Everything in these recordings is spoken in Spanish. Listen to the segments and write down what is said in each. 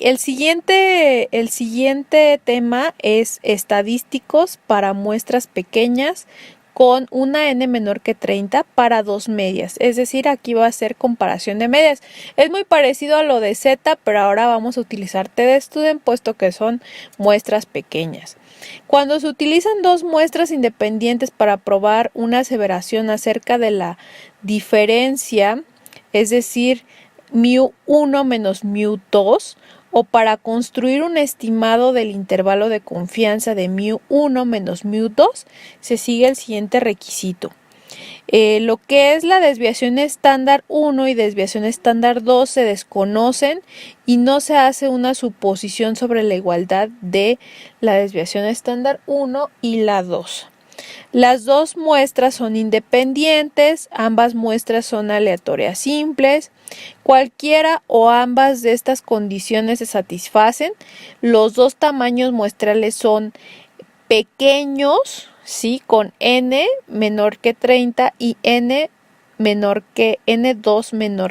el siguiente tema es estadísticos para muestras pequeñas con una n menor que 30 para dos medias. Es decir, aquí va a ser comparación de medias. Es muy parecido a lo de Z, pero ahora vamos a utilizar TDStudent puesto que son muestras pequeñas. Cuando se utilizan dos muestras independientes para probar una aseveración acerca de la diferencia, es decir, μ1 menos μ2, o para construir un estimado del intervalo de confianza de μ1 menos μ2, se sigue el siguiente requisito. Lo que es la desviación estándar 1 y desviación estándar 2 se desconocen y no se hace una suposición sobre la igualdad de la desviación estándar 1 y la 2. Las dos muestras son independientes, ambas muestras son aleatorias simples. Cualquiera o ambas de estas condiciones se satisfacen. Los dos tamaños muestrales son pequeños, ¿sí? Con n menor que 30 y n2 menor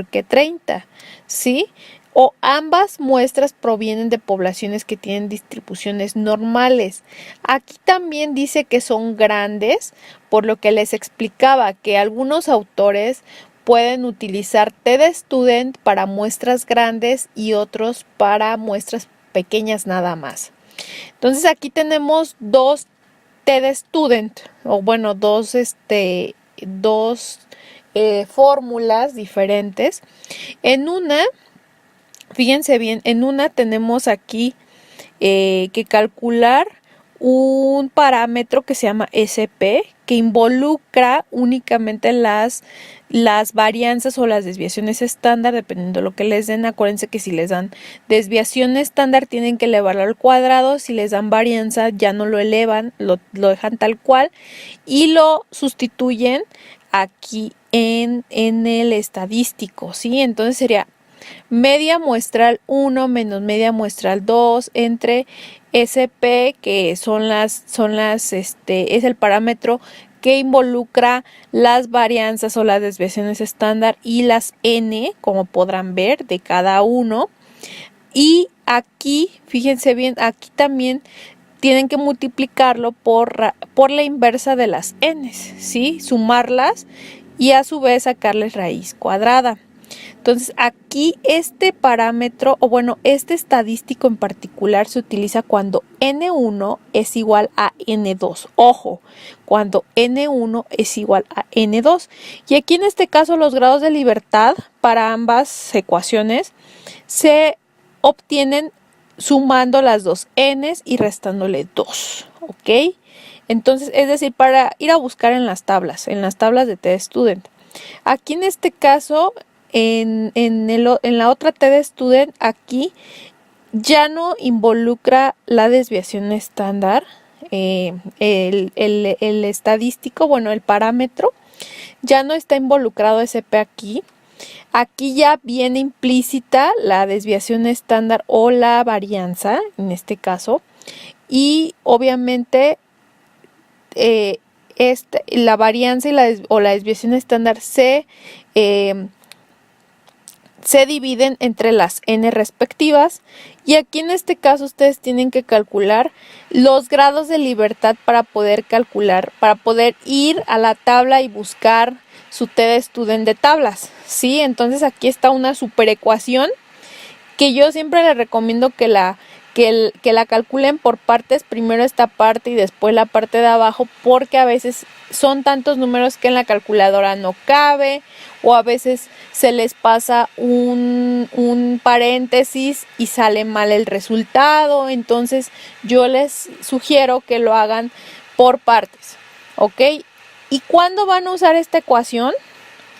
que 30, ¿sí? O ambas muestras provienen de poblaciones que tienen distribuciones normales. Aquí también dice que son grandes, por lo que les explicaba que algunos autores pueden utilizar TDStudent para muestras grandes y otros para muestras pequeñas nada más. Entonces aquí tenemos dos TDStudent, o bueno, dos fórmulas diferentes. En una, fíjense bien, en una tenemos aquí que calcular un parámetro que se llama SP, que involucra únicamente las varianzas o las desviaciones estándar, dependiendo de lo que les den. Acuérdense que si les dan desviación estándar tienen que elevarlo al cuadrado, si les dan varianza ya no lo elevan, lo dejan tal cual y lo sustituyen aquí en el estadístico, ¿sí? Entonces sería media muestral 1 menos media muestral 2 entre SP, que es el parámetro que involucra las varianzas o las desviaciones estándar y las n, como podrán ver, de cada uno. Y aquí, fíjense bien, aquí también tienen que multiplicarlo por la inversa de las n, ¿sí? Sumarlas y a su vez sacarles raíz cuadrada. Entonces aquí este parámetro, o bueno, este estadístico en particular se utiliza cuando n1 es igual a n2. Ojo, cuando n1 es igual a n2. Y aquí en este caso los grados de libertad para ambas ecuaciones se obtienen sumando las dos n's y restándole 2. ¿Ok? Entonces, es decir, para ir a buscar en las tablas de TDStudent. Aquí en este caso, en la otra TDStudent, aquí ya no involucra la desviación estándar, el estadístico, bueno, el parámetro, ya no está involucrado SP aquí. Aquí ya viene implícita la desviación estándar o la varianza, en este caso, y obviamente la varianza o la desviación estándar se dividen entre las n respectivas, y aquí en este caso ustedes tienen que calcular los grados de libertad para poder ir a la tabla y buscar su TDStudent de tablas, ¿sí? Entonces aquí está una superecuación que yo siempre les recomiendo que la calculen por partes, primero esta parte y después la parte de abajo, porque a veces son tantos números que en la calculadora no cabe, o a veces se les pasa un paréntesis y sale mal el resultado. Entonces yo les sugiero que lo hagan por partes, ¿ok? ¿Y cuándo van a usar esta ecuación?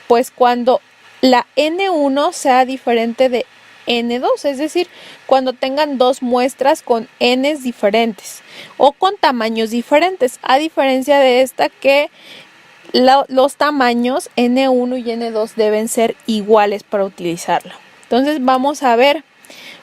Pues cuando la n1 sea diferente de n2, es decir, cuando tengan dos muestras con n's diferentes o con tamaños diferentes, a diferencia de esta que los tamaños n1 y n2 deben ser iguales para utilizarlo. Entonces vamos a ver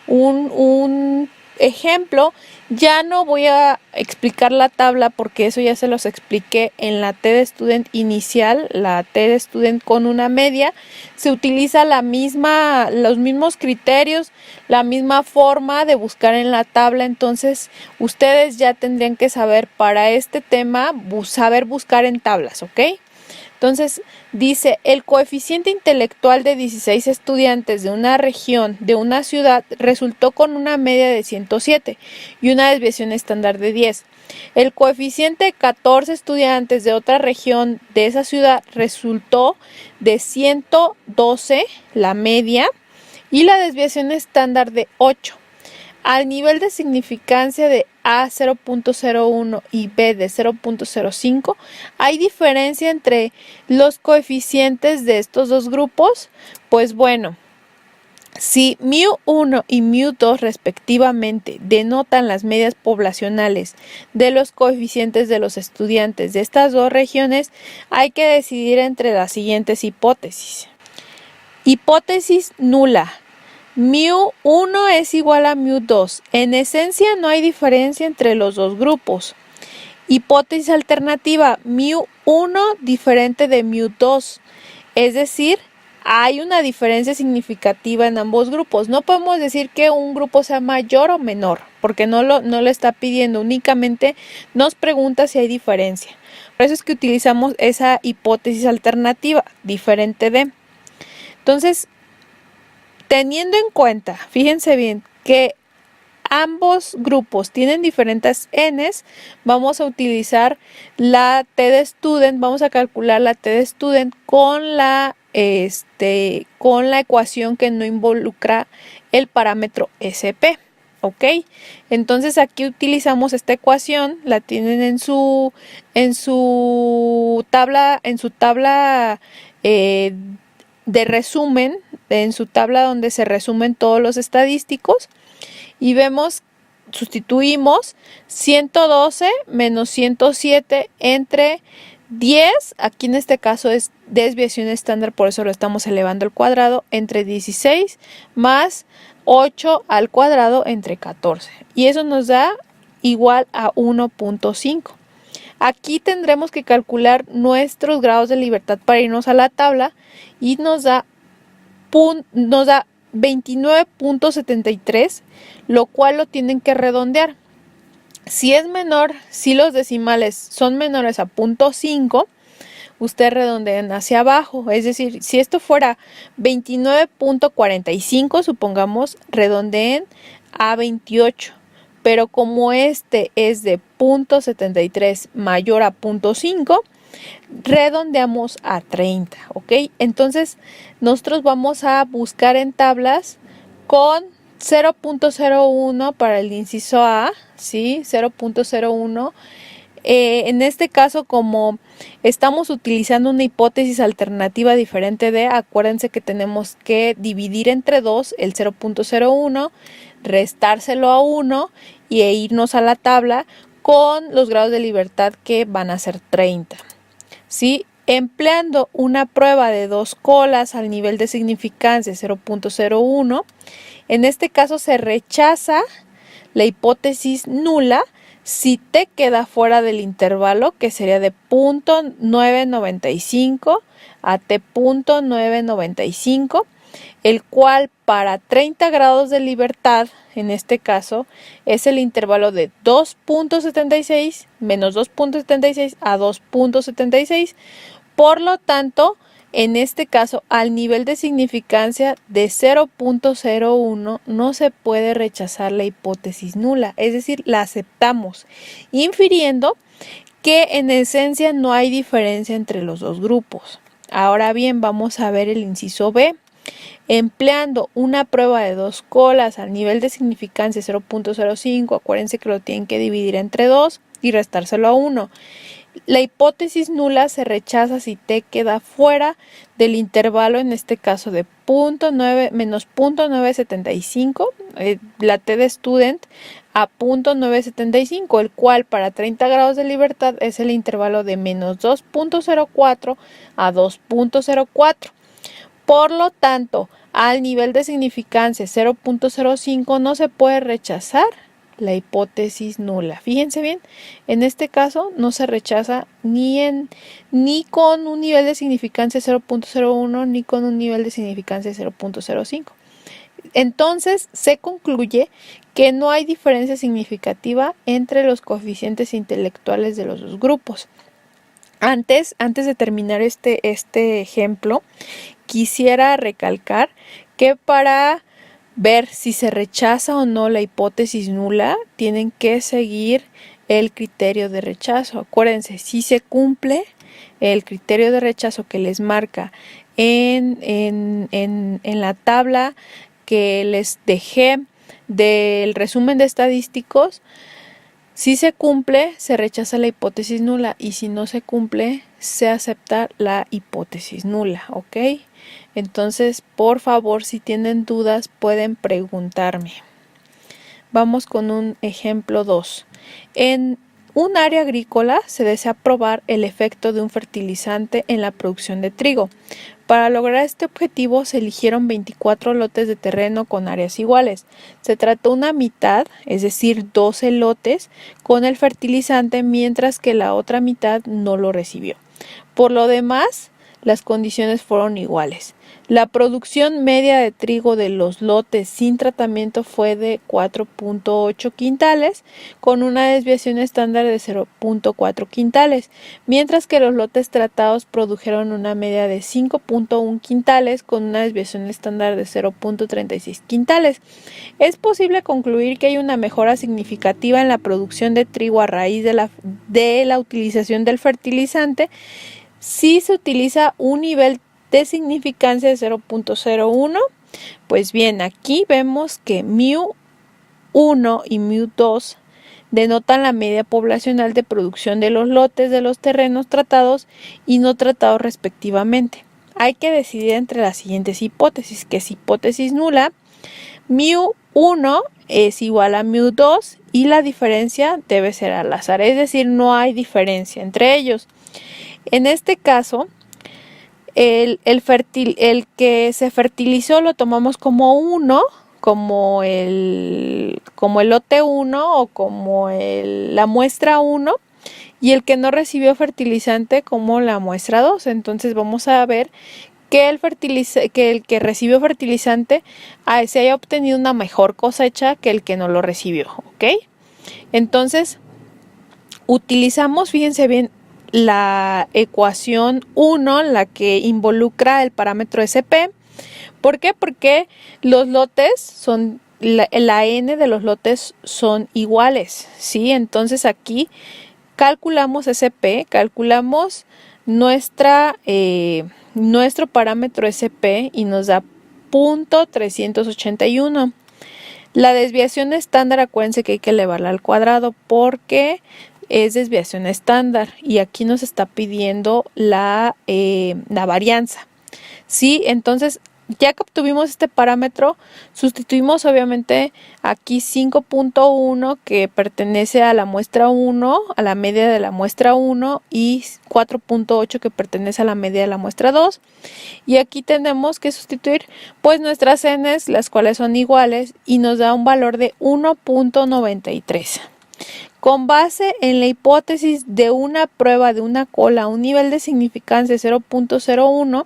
un ejemplo, ya no voy a explicar la tabla porque eso ya se los expliqué en la TED Student inicial, la TED Student con una media. Se utiliza los mismos criterios, la misma forma de buscar en la tabla. Entonces, ustedes ya tendrían que saber para este tema, saber buscar en tablas, ¿ok? Entonces, dice, el coeficiente intelectual de 16 estudiantes de una región, de una ciudad, resultó con una media de 107 y una desviación estándar de 10. El coeficiente de 14 estudiantes de otra región de esa ciudad resultó de 112, la media, y la desviación estándar de 8. Al nivel de significancia de A 0.01 y B de 0.05, ¿hay diferencia entre los coeficientes de estos dos grupos? Pues bueno, si μ1 y μ2 respectivamente denotan las medias poblacionales de los coeficientes de los estudiantes de estas dos regiones, hay que decidir entre las siguientes hipótesis. Hipótesis nula. μ1 es igual a μ2. En esencia no hay diferencia entre los dos grupos. Hipótesis alternativa, μ1 diferente de μ2. Es decir, hay una diferencia significativa en ambos grupos. No podemos decir que un grupo sea mayor o menor, porque no lo está pidiendo. Únicamente nos pregunta si hay diferencia. Por eso es que utilizamos esa hipótesis alternativa, diferente de. Entonces, teniendo en cuenta, fíjense bien, que ambos grupos tienen diferentes n's, vamos a utilizar la TED Student, vamos a calcular la TED Student con la ecuación que no involucra el parámetro SP. ¿Ok? Entonces aquí utilizamos esta ecuación, la tienen en su tabla, de resumen, en su tabla donde se resumen todos los estadísticos, y vemos, sustituimos 112 menos 107 entre 10, aquí en este caso es desviación estándar, por eso lo estamos elevando al cuadrado, entre 16 más 8 al cuadrado entre 14, y eso nos da igual a 1.5. Aquí tendremos que calcular nuestros grados de libertad para irnos a la tabla y nos da 29.73, lo cual lo tienen que redondear. Si es menor, si los decimales son menores a 0.5, ustedes redondeen hacia abajo. Es decir, si esto fuera 29.45, supongamos, redondeen a 28. Pero como este es de 0.73 mayor a 0.5, redondeamos a 30, ¿ok? Entonces, nosotros vamos a buscar en tablas con 0.01 para el inciso A, ¿sí? 0.01. En este caso, como estamos utilizando una hipótesis alternativa diferente de, acuérdense que tenemos que dividir entre 2 el 0.01, restárselo a 1 e irnos a la tabla con los grados de libertad que van a ser 30. ¿Sí? Empleando una prueba de dos colas al nivel de significancia 0.01, en este caso se rechaza la hipótesis nula si T queda fuera del intervalo, que sería de 0.995 a T.995, el cual para 30 grados de libertad, en este caso, es el intervalo de 2.76 menos 2.76 a 2.76. Por lo tanto, en este caso, al nivel de significancia de 0.01 no se puede rechazar la hipótesis nula, es decir, la aceptamos, infiriendo que en esencia no hay diferencia entre los dos grupos. Ahora bien, vamos a ver el inciso B. Empleando una prueba de dos colas al nivel de significancia 0.05, acuérdense que lo tienen que dividir entre 2 y restárselo a 1. La hipótesis nula se rechaza si T queda fuera del intervalo, en este caso de menos 0.975, la T de Student, a 0.975, el cual para 30 grados de libertad es el intervalo de menos 2.04 a 2.04. Por lo tanto, al nivel de significancia 0.05 no se puede rechazar la hipótesis nula. Fíjense bien, en este caso no se rechaza ni con un nivel de significancia 0.01 ni con un nivel de significancia 0.05. Entonces se concluye que no hay diferencia significativa entre los coeficientes intelectuales de los dos grupos. Antes de terminar este ejemplo, quisiera recalcar que para ver si se rechaza o no la hipótesis nula, tienen que seguir el criterio de rechazo. Acuérdense, si se cumple el criterio de rechazo que les marca en la tabla que les dejé del resumen de estadísticos, si se cumple, se rechaza la hipótesis nula, y si no se cumple, se acepta la hipótesis nula, ¿ok? Entonces, por favor, si tienen dudas, pueden preguntarme. Vamos con un ejemplo 2. En un área agrícola se desea probar el efecto de un fertilizante en la producción de trigo. Para lograr este objetivo se eligieron 24 lotes de terreno con áreas iguales. Se trató una mitad, es decir, 12 lotes, con el fertilizante, mientras que la otra mitad no lo recibió. Por lo demás, las condiciones fueron iguales. La producción media de trigo de los lotes sin tratamiento fue de 4.8 quintales, con una desviación estándar de 0.4 quintales, mientras que los lotes tratados produjeron una media de 5.1 quintales, con una desviación estándar de 0.36 quintales. Es posible concluir que hay una mejora significativa en la producción de trigo a raíz de la utilización del fertilizante si se utiliza un nivel de significancia de 0.01. Pues bien, aquí vemos que μ1 y μ2 denotan la media poblacional de producción de los lotes de los terrenos tratados y no tratados respectivamente. Hay que decidir entre las siguientes hipótesis, que es hipótesis nula. μ1 es igual a mU2 y la diferencia debe ser al azar, es decir, no hay diferencia entre ellos. En este caso, el que se fertilizó lo tomamos como 1, como el lote 1 o como la muestra 1, y el que no recibió fertilizante como la muestra 2. Entonces vamos a ver que el que recibió fertilizante se haya obtenido una mejor cosecha que el que no lo recibió, ¿ok? Entonces utilizamos, fíjense bien, la ecuación 1, la que involucra el parámetro SP. ¿Por qué? Porque los lotes son, la n de los lotes son iguales, ¿sí? Entonces aquí calculamos SP, calculamos nuestro parámetro SP y nos da 0.381. La desviación estándar, acuérdense que hay que elevarla al cuadrado porque es desviación estándar y aquí nos está pidiendo la varianza, ¿sí? Entonces, ya que obtuvimos este parámetro, sustituimos obviamente aquí 5.1 que pertenece a la muestra 1, a la media de la muestra 1, y 4.8 que pertenece a la media de la muestra 2. Y aquí tenemos que sustituir pues nuestras n's, las cuales son iguales, y nos da un valor de 1.93. Con base en la hipótesis de una prueba de una cola a un nivel de significancia 0.01,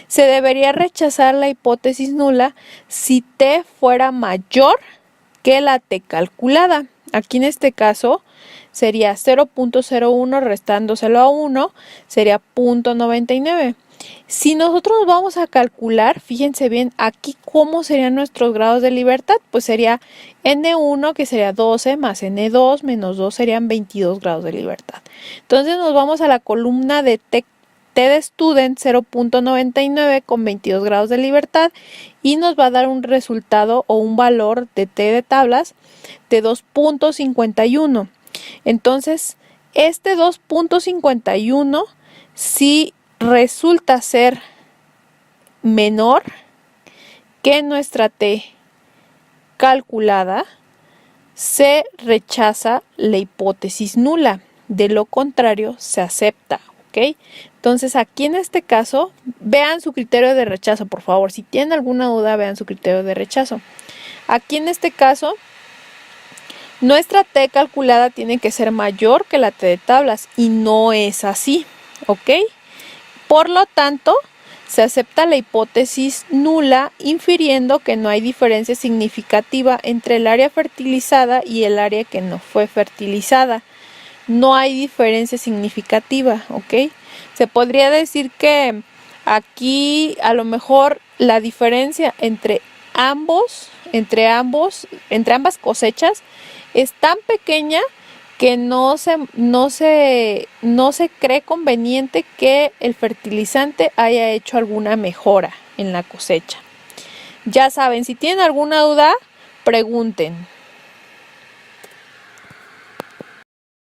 se debería rechazar la hipótesis nula si t fuera mayor que la t calculada. Aquí en este caso sería 0.01 restándoselo a 1, sería 0.99. Si nosotros vamos a calcular, fíjense bien, aquí cómo serían nuestros grados de libertad, pues sería N1, que sería 12, más N2 menos 2 serían 22 grados de libertad. Entonces nos vamos a la columna de T de student 0.99 con 22 grados de libertad y nos va a dar un resultado o un valor de T de tablas de 2.51. Entonces, este 2.51 si resulta ser menor que nuestra T calculada, se rechaza la hipótesis nula. De lo contrario, se acepta, ¿ok? Entonces, aquí en este caso, vean su criterio de rechazo, por favor. Si tienen alguna duda, vean su criterio de rechazo. Aquí en este caso, Nuestra T calculada tiene que ser mayor que la T de tablas y no es así, ¿ok? Por lo tanto, se acepta la hipótesis nula, infiriendo que no hay diferencia significativa entre el área fertilizada y el área que no fue fertilizada. No hay diferencia significativa, ¿ok? Se podría decir que aquí a lo mejor la diferencia entre ambas cosechas es tan pequeña que no se cree conveniente que el fertilizante haya hecho alguna mejora en la cosecha. Ya saben, si tienen alguna duda, pregunten.